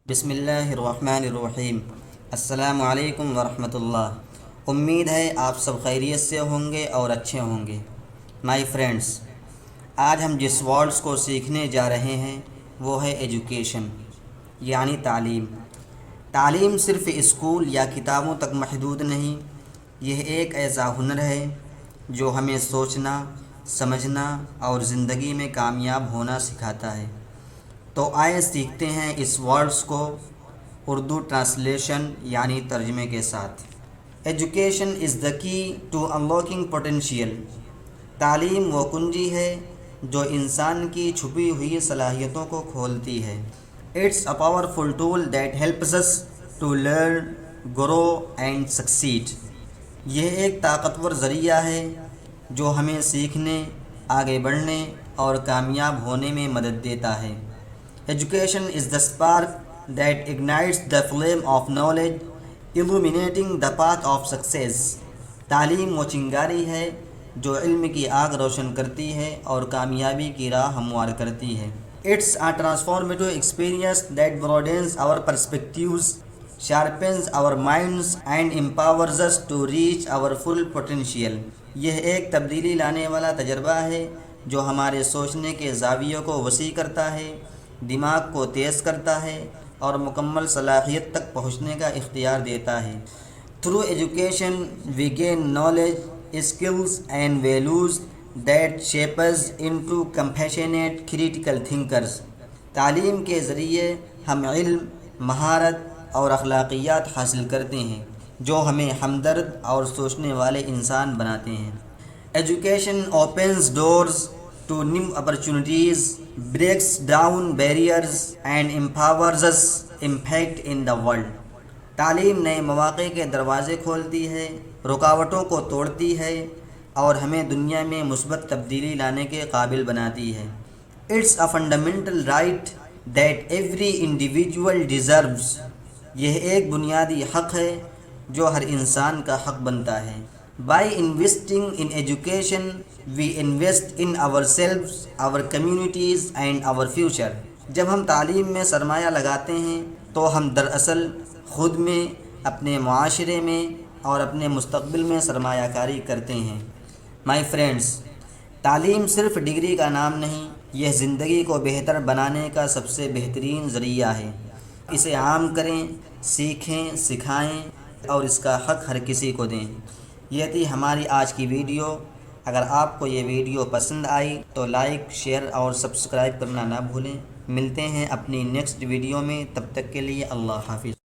بسم اللہ الرحمن الرحیم۔ السلام علیکم ورحمۃ اللہ۔ امید ہے آپ سب خیریت سے ہوں گے اور اچھے ہوں گے۔ مائی فرینڈس، آج ہم جس ورڈز کو سیکھنے جا رہے ہیں وہ ہے ایجوکیشن، یعنی تعلیم۔ تعلیم صرف اسکول یا کتابوں تک محدود نہیں، یہ ایک ایسا ہنر ہے جو ہمیں سوچنا، سمجھنا اور زندگی میں کامیاب ہونا سکھاتا ہے۔ تو آئے سیکھتے ہیں اس ورڈز کو اردو ٹرانسلیشن یعنی ترجمے کے ساتھ۔ ایجوکیشن از دا کی ٹو انلاکنگ پوٹینشیل۔ تعلیم وہ کنجی ہے جو انسان کی چھپی ہوئی صلاحیتوں کو کھولتی ہے۔ It's a powerful tool that helps us to learn, grow and succeed. یہ ایک طاقتور ذریعہ ہے جو ہمیں سیکھنے، آگے بڑھنے اور کامیاب ہونے میں مدد دیتا ہے۔ Education is the spark that ignites the flame of knowledge, illuminating the path of success۔ تعلیم وہ چنگاری ہے جو علم کی آگ روشن کرتی ہے اور کامیابی کی راہ ہموار کرتی ہے۔ It's a transformative experience that broadens our perspectives, sharpens our minds and empowers us to reach our full potential۔ یہ ایک تبدیلی لانے والا تجربہ ہے جو ہمارے سوچنے کے زاویوں کو وسیع کرتا ہے، دماغ کو تیز کرتا ہے اور مکمل صلاحیت تک پہنچنے کا اختیار دیتا ہے۔ Through education we gain knowledge, skills and values that shape us into compassionate critical thinkers۔ تعلیم کے ذریعے ہم علم، مہارت اور اخلاقیات حاصل کرتے ہیں جو ہمیں ہمدرد اور سوچنے والے انسان بناتے ہیں۔ Education opens doors to new opportunities, breaks down barriers and empowers us impact in the world۔ تعلیم نئے مواقع کے دروازے کھولتی ہے، رکاوٹوں کو توڑتی ہے اور ہمیں دنیا میں مثبت تبدیلی لانے کے قابل بناتی ہے۔ It's a fundamental right that every individual deserves۔ یہ ایک بنیادی حق ہے جو ہر انسان کا حق بنتا ہے۔ By investing in education, we invest in ourselves, our communities and our future۔ جب ہم تعلیم میں سرمایہ لگاتے ہیں تو ہم دراصل خود میں، اپنے معاشرے میں اور اپنے مستقبل میں سرمایہ کاری کرتے ہیں۔ مائی فرینڈس، تعلیم صرف ڈگری کا نام نہیں، یہ زندگی کو بہتر بنانے کا سب سے بہترین ذریعہ ہے۔ اسے عام کریں، سیکھیں، سکھائیں اور اس کا حق ہر کسی کو دیں۔ یہ تھی ہماری آج کی ویڈیو۔ اگر آپ کو یہ ویڈیو پسند آئی تو لائک، شیئر اور سبسکرائب کرنا نہ بھولیں۔ ملتے ہیں اپنی نیکسٹ ویڈیو میں، تب تک کے لیے اللہ حافظ۔